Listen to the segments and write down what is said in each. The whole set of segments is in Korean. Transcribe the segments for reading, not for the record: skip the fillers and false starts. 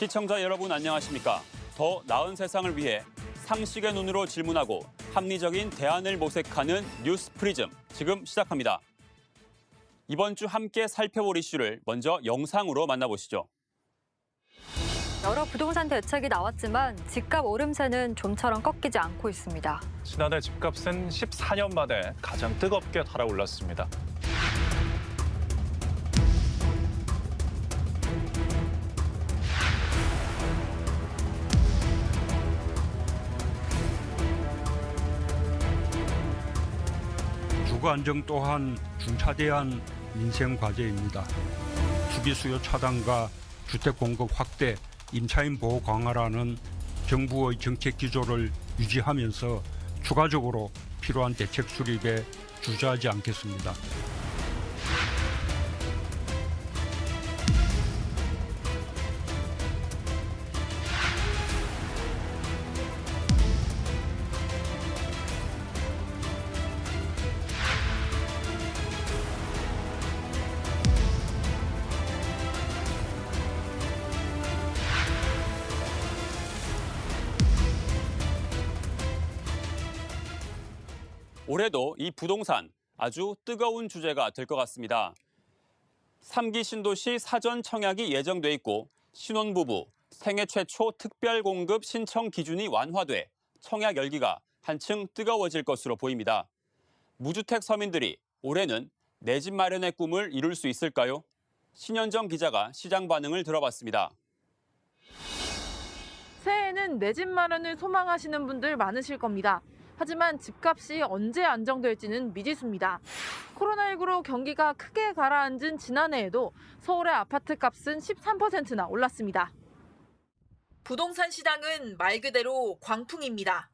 시청자 여러분 안녕하십니까? 더 나은 세상을 위해 상식의 눈으로 질문하고 합리적인 대안을 모색하는 뉴스 프리즘 지금 시작합니다. 이번 주 함께 살펴볼 이슈를 먼저 영상으로 만나보시죠. 여러 부동산 대책이 나왔지만 집값 오름세는 좀처럼 꺾이지 않고 있습니다. 지난해 집값은 14년 만에 가장 뜨겁게 달아올랐습니다. 주거 안정 또한 중차대한 민생 과제입니다. 투기 수요 차단과 주택 공급 확대, 임차인 보호 강화라는 정부의 정책 기조를 유지하면서 추가적으로 필요한 대책 수립에 주저하지 않겠습니다. 올해도 이 부동산 아주 뜨거운 주제가 될 것 같습니다. 3기 신도시 사전 청약이 예정돼 있고 신혼부부 생애 최초 특별공급 신청 기준이 완화돼 청약 열기가 한층 뜨거워질 것으로 보입니다. 무주택 서민들이 올해는 내 집 마련의 꿈을 이룰 수 있을까요? 신현정 기자가 시장 반응을 들어봤습니다. 새해에는 내 집 마련을 소망하시는 분들 많으실 겁니다. 하지만 집값이 언제 안정될지는 미지수입니다. 코로나19로 경기가 크게 가라앉은 지난해에도 서울의 아파트 값은 13%나 올랐습니다. 부동산 시장은 말 그대로 광풍입니다.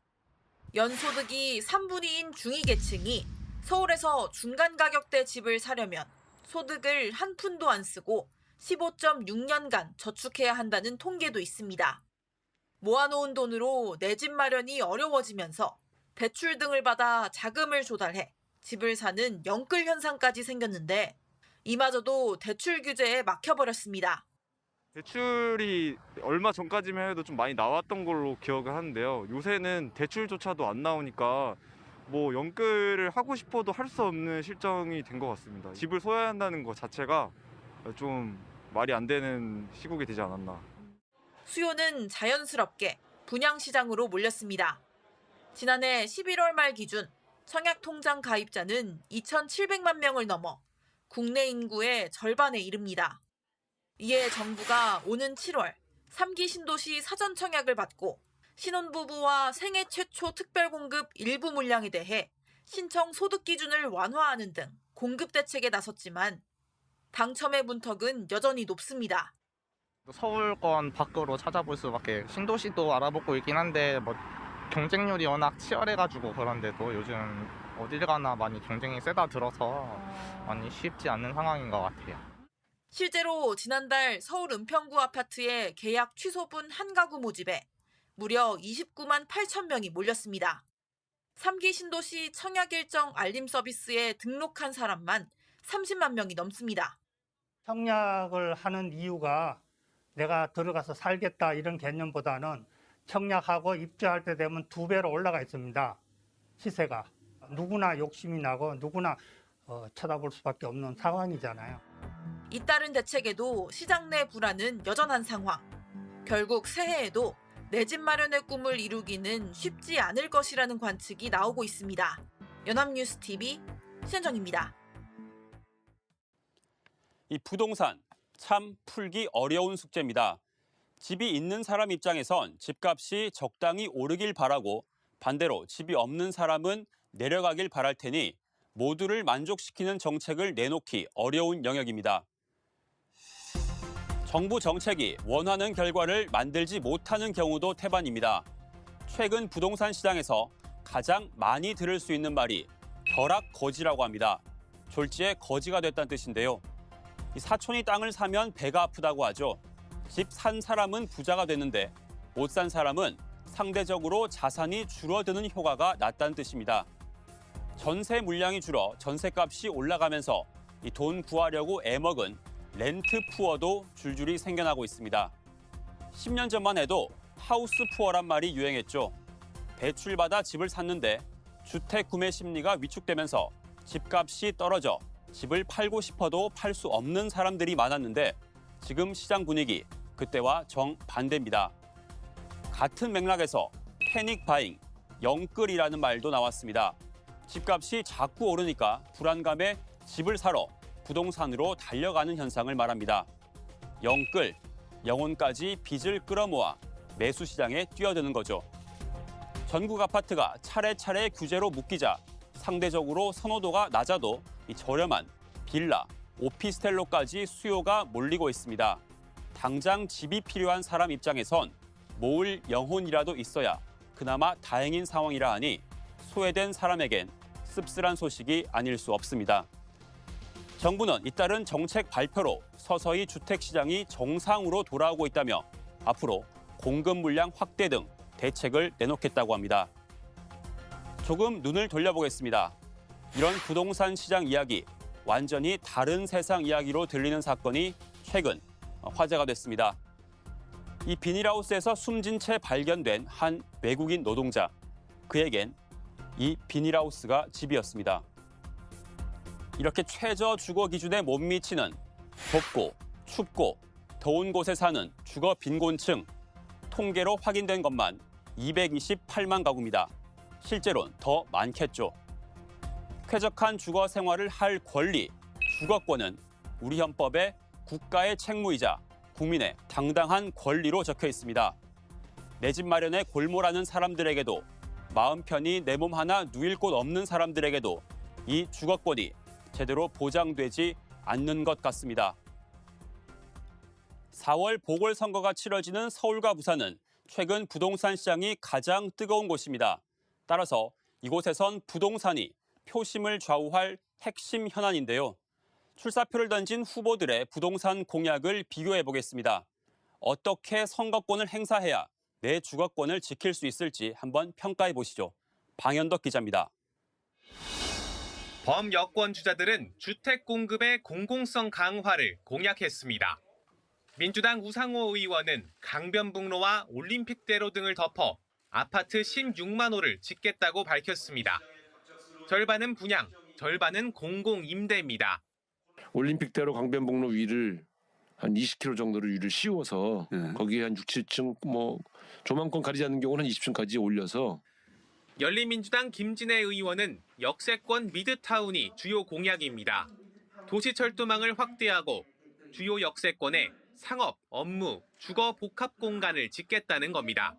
연소득이 3분의 2인 중위계층이 서울에서 중간 가격대 집을 사려면 소득을 한 푼도 안 쓰고 15.6년간 저축해야 한다는 통계도 있습니다. 모아놓은 돈으로 내 집 마련이 어려워지면서 대출 등을 받아 자금을 조달해 집을 사는 영끌 현상까지 생겼는데 이마저도 대출 규제에 막혀버렸습니다. 대출이 얼마 전까지만 해도 좀 많이 나왔던 걸로 기억을 하는데요. 요새는 대출조차도 안 나오니까 뭐 연끌을 하고 싶어도 할 수 없는 실정이 된 것 같습니다. 집을 소유한다는 것 자체가 좀 말이 안 되는 시국이 되지 않았나. 수요는 자연스럽게 분양시장으로 몰렸습니다. 지난해 11월 말 기준 청약통장 가입자는 2,700만 명을 넘어 국내 인구의 절반에 이릅니다. 이에 정부가 오는 7월 3기 신도시 사전 청약을 받고 신혼부부와 생애 최초 특별공급 일부 물량에 대해 신청 소득 기준을 완화하는 등 공급 대책에 나섰지만 당첨의 문턱은 여전히 높습니다. 서울권 밖으로 찾아볼 수밖에 신도시도 알아보고 있긴 한데 경쟁률이 워낙 치열해가지고 그런데도 요즘 어딜 가나 많이 경쟁이 세다 들어서 많이 쉽지 않는 상황인 것 같아요. 실제로 지난달 서울 은평구 아파트의 계약 취소분 한 가구 모집에 무려 29만 8천 명이 몰렸습니다. 3기 신도시 청약 일정 알림 서비스에 등록한 사람만 30만 명이 넘습니다. 청약을 하는 이유가 내가 들어가서 살겠다 이런 개념보다는 청약하고 입주할 때 되면 2배로 올라가 있습니다. 시세가. 누구나 욕심이 나고 누구나 쳐다볼 수밖에 없는 상황이잖아요. 잇따른 대책에도 시장 내 불안은 여전한 상황. 결국 새해에도 내 집 마련의 꿈을 이루기는 쉽지 않을 것이라는 관측이 나오고 있습니다. 연합뉴스TV 신현정입니다. 이 부동산 참 풀기 어려운 숙제입니다. 집이 있는 사람 입장에선 집값이 적당히 오르길 바라고 반대로 집이 없는 사람은 내려가길 바랄 테니 모두를 만족시키는 정책을 내놓기 어려운 영역입니다. 정부 정책이 원하는 결과를 만들지 못하는 경우도 태반입니다. 최근 부동산 시장에서 가장 많이 들을 수 있는 말이 벼락거지라고 합니다. 졸지에 거지가 됐다는 뜻인데요. 사촌이 땅을 사면 배가 아프다고 하죠. 집 산 사람은 부자가 됐는데 못 산 사람은 상대적으로 자산이 줄어드는 효과가 났다는 뜻입니다. 전세 물량이 줄어 전세값이 올라가면서 돈 구하려고 애먹은 렌트 푸어도 줄줄이 생겨나고 있습니다. 10년 전만 해도 하우스 푸어란 말이 유행했죠. 대출받아 집을 샀는데 주택 구매 심리가 위축되면서 집값이 떨어져 집을 팔고 싶어도 팔 수 없는 사람들이 많았는데 지금 시장 분위기 그때와 정반대입니다. 같은 맥락에서 패닉 바잉, 영끌이라는 말도 나왔습니다. 집값이 자꾸 오르니까 불안감에 집을 사러 부동산으로 달려가는 현상을 말합니다. 영끌, 영혼까지 빚을 끌어모아 매수 시장에 뛰어드는 거죠. 전국 아파트가 차례차례 규제로 묶이자 상대적으로 선호도가 낮아도 이 저렴한 빌라, 오피스텔로까지 수요가 몰리고 있습니다. 당장 집이 필요한 사람 입장에선 모을 영혼이라도 있어야 그나마 다행인 상황이라 하니 소외된 사람에겐 씁쓸한 소식이 아닐 수 없습니다. 정부는 잇따른 정책 발표로 서서히 주택 시장이 정상으로 돌아오고 있다며 앞으로 공급 물량 확대 등 대책을 내놓겠다고 합니다. 조금 눈을 돌려보겠습니다. 이런 부동산 시장 이야기, 완전히 다른 세상 이야기로 들리는 사건이 최근 화제가 됐습니다. 이 비닐하우스에서 숨진 채 발견된 한 외국인 노동자. 그에겐 이 비닐하우스가 집이었습니다. 이렇게 최저 주거 기준에 못 미치는 덥고 춥고 더운 곳에 사는 주거 빈곤층. 통계로 확인된 것만 228만 가구입니다. 실제로는 더 많겠죠. 쾌적한 주거 생활을 할 권리, 주거권은 우리 헌법에 국가의 책무이자 국민의 당당한 권리로 적혀 있습니다. 내 집 마련에 골몰하는 사람들에게도 마음 편히 내 몸 하나 누일 곳 없는 사람들에게도 이 주거권이 제대로 보장되지 않는 것 같습니다. 4월 보궐선거가 치러지는 서울과 부산은 최근 부동산 시장이 가장 뜨거운 곳입니다. 따라서 이곳에선 부동산이 표심을 좌우할 핵심 현안인데요. 출사표를 던진 후보들의 부동산 공약을 비교해 보겠습니다. 어떻게 선거권을 행사해야 내 주거권을 지킬 수 있을지 한번 평가해 보시죠. 방현덕 기자입니다. 범여권 주자들은 주택 공급의 공공성 강화를 공약했습니다. 민주당 우상호 의원은 강변북로와 올림픽대로 등을 덮어 아파트 16만 호를 짓겠다고 밝혔습니다. 절반은 분양, 절반은 공공임대입니다. 올림픽대로 강변북로 위를 한 20km 정도를 위를 씌워서 거기에 한 6, 7층 조망권 가리지 않는 경우는 한 20층까지 올려서 열린민주당 김진애 의원은 역세권 미드타운이 주요 공약입니다. 도시철도망을 확대하고 주요 역세권에 상업, 업무, 주거 복합 공간을 짓겠다는 겁니다.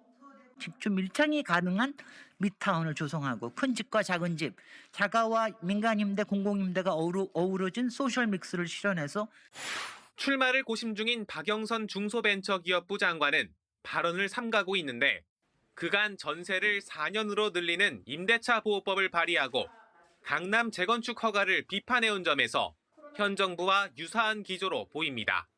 집주 밀착이 가능한 미타운을 조성하고 큰 집과 작은 집, 자가와 민간임대, 공공임대가 어우러진 소셜 믹스를 실현해서 출마를 고심 중인 박영선 중소벤처기업부 장관은 발언을 삼가고 있는데 그간 전세를 4년으로 늘리는 임대차 보호법을 발의하고 강남 재건축 허가를 비판해온 점에서 현 정부와 유사한 기조로 보입니다.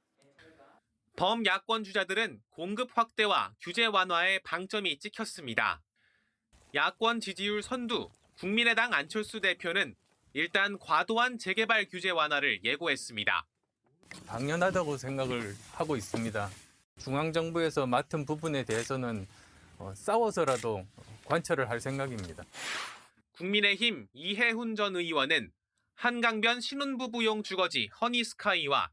범야권 주자들은 공급 확대와 규제 완화에 방점이 찍혔습니다. 야권 지지율 선두 국민의당 안철수 대표는 일단 과도한 재개발 규제 완화를 예고했습니다. 당연하다고 생각을 하고 있습니다. 중앙정부에서 맡은 부분에 대해서는 싸워서라도 관철을 할 생각입니다. 국민의힘 이해훈 전 의원은 한강변 신혼부부용 주거지 허니스카이와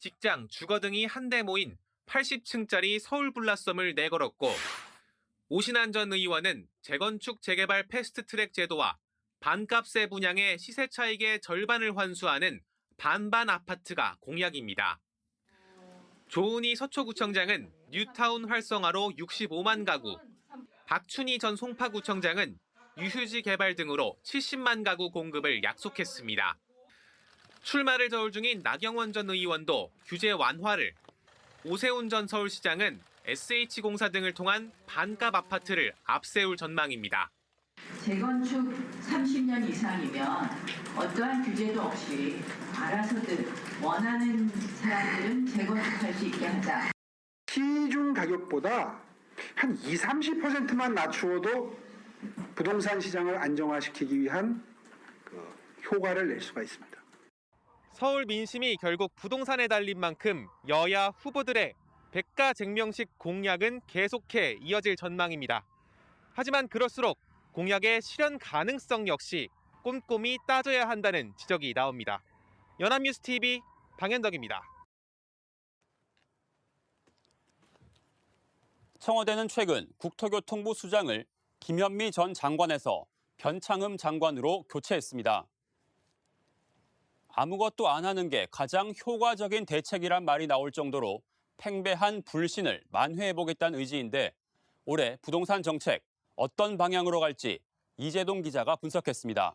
직장, 주거 등이 한데 모인 80층짜리 서울 블라썸을 내걸었고 오신환 전 의원은 재건축 재개발 패스트트랙 제도와 반값세 분양의 시세 차익의 절반을 환수하는 반반 아파트가 공약입니다. 조은희 서초구청장은 뉴타운 활성화로 65만 가구, 박춘희 전 송파구청장은 유휴지 개발 등으로 70만 가구 공급을 약속했습니다. 출마를 저울 중인 나경원 전 의원도 규제 완화를, 오세훈 전 서울시장은 SH공사 등을 통한 반값 아파트를 앞세울 전망입니다. 재건축 30년 이상이면 어떠한 규제도 없이 알아서들 원하는 사람들은 재건축할 수 있게 하자. 시중 가격보다 한 20-30%만 낮추어도 부동산 시장을 안정화시키기 위한 효과를 낼 수가 있습니다. 서울 민심이 결국 부동산에 달린 만큼 여야 후보들의 백가쟁명식 공약은 계속해 이어질 전망입니다. 하지만 그럴수록 공약의 실현 가능성 역시 꼼꼼히 따져야 한다는 지적이 나옵니다. 연합뉴스TV 방현덕입니다. 청와대는 최근 국토교통부 수장을 김현미 전 장관에서 변창흠 장관으로 교체했습니다. 아무것도 안 하는 게 가장 효과적인 대책이란 말이 나올 정도로 팽배한 불신을 만회해보겠다는 의지인데 올해 부동산 정책 어떤 방향으로 갈지 이재동 기자가 분석했습니다.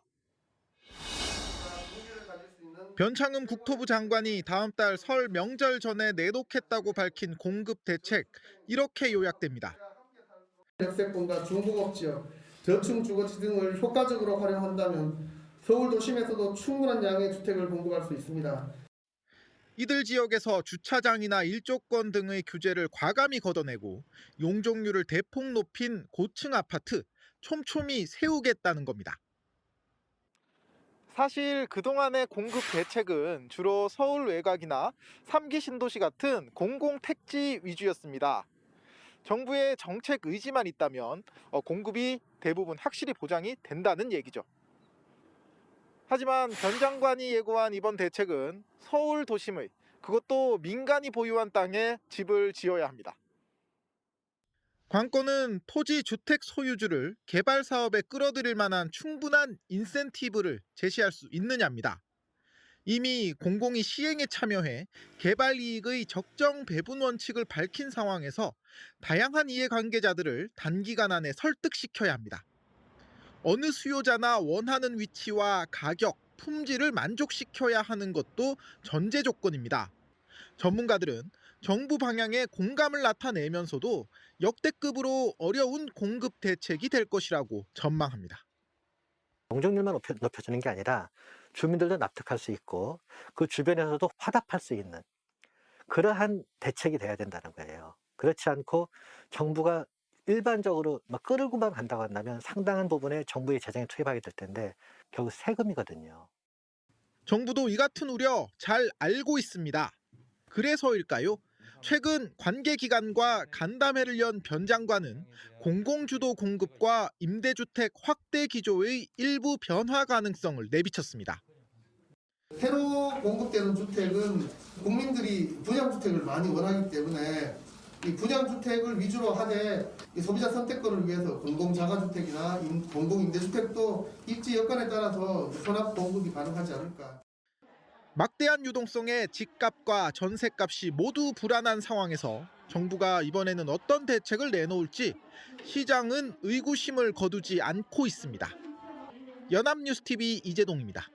변창흠 국토부 장관이 다음 달 설 명절 전에 내놓겠다고 밝힌 공급 대책, 이렇게 요약됩니다. 역세권과 중부업지역, 저층 주거지 등을 효과적으로 활용한다면 서울 도심에서도 충분한 양의 주택을 공급할 수 있습니다. 이들 지역에서 주차장이나 일조권 등의 규제를 과감히 걷어내고 용적률을 대폭 높인 고층 아파트 촘촘히 세우겠다는 겁니다. 사실 그동안의 공급 대책은 주로 서울 외곽이나 3기 신도시 같은 공공택지 위주였습니다. 정부의 정책 의지만 있다면 공급이 대부분 확실히 보장이 된다는 얘기죠. 하지만 변 장관이 예고한 이번 대책은 서울 도심의, 그것도 민간이 보유한 땅에 집을 지어야 합니다. 관건은 토지 주택 소유주를 개발 사업에 끌어들일 만한 충분한 인센티브를 제시할 수 있느냐입니다. 이미 공공이 시행에 참여해 개발 이익의 적정 배분 원칙을 밝힌 상황에서 다양한 이해관계자들을 단기간 안에 설득시켜야 합니다. 어느 수요자나 원하는 위치와 가격, 품질을 만족시켜야 하는 것도 전제 조건입니다. 전문가들은 정부 방향에 공감을 나타내면서도 역대급으로 어려운 공급 대책이 될 것이라고 전망합니다. 용적률만 높여주는 게 아니라 주민들도 납득할 수 있고 그 주변에서도 화답할 수 있는 그러한 대책이 돼야 된다는 거예요. 그렇지 않고 정부가 일반적으로 막 끌고만 간다고 한다면 상당한 부분에 정부의 재정에 투입하게 될 텐데 결국 세금이거든요. 정부도 이 같은 우려 잘 알고 있습니다. 그래서일까요? 최근 관계기관과 간담회를 연 변 장관은 공공주도 공급과 임대주택 확대 기조의 일부 변화 가능성을 내비쳤습니다. 새로 공급되는 주택은 국민들이 분양주택을 많이 원하기 때문에 이 분양주택을 위주로 하되 이 소비자 선택권을 위해서 공공자가주택이나 공공임대주택도 입지 여건에 따라서 혼합 공급이 가능하지 않을까. 막대한 유동성에 집값과 전세값이 모두 불안한 상황에서 정부가 이번에는 어떤 대책을 내놓을지 시장은 의구심을 거두지 않고 있습니다. 연합뉴스TV 이재동입니다.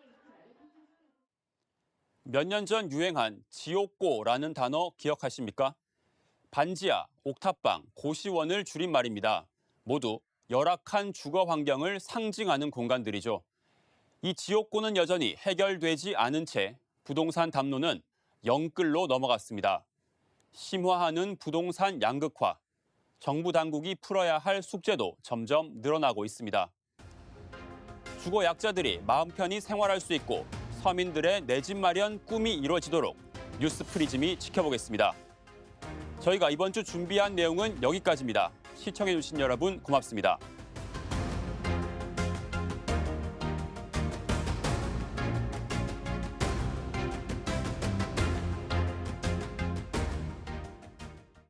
몇 년 전 유행한 지옥고라는 단어 기억하십니까? 반지하, 옥탑방, 고시원을 줄인 말입니다. 모두 열악한 주거 환경을 상징하는 공간들이죠. 이 지옥고는 여전히 해결되지 않은 채 부동산 담론은 영끌로 넘어갔습니다. 심화하는 부동산 양극화, 정부 당국이 풀어야 할 숙제도 점점 늘어나고 있습니다. 주거 약자들이 마음 편히 생활할 수 있고 서민들의 내 집 마련 꿈이 이루어지도록 뉴스 프리즘이 지켜보겠습니다. 저희가 이번 주 준비한 내용은 여기까지입니다. 시청해주신 여러분 고맙습니다.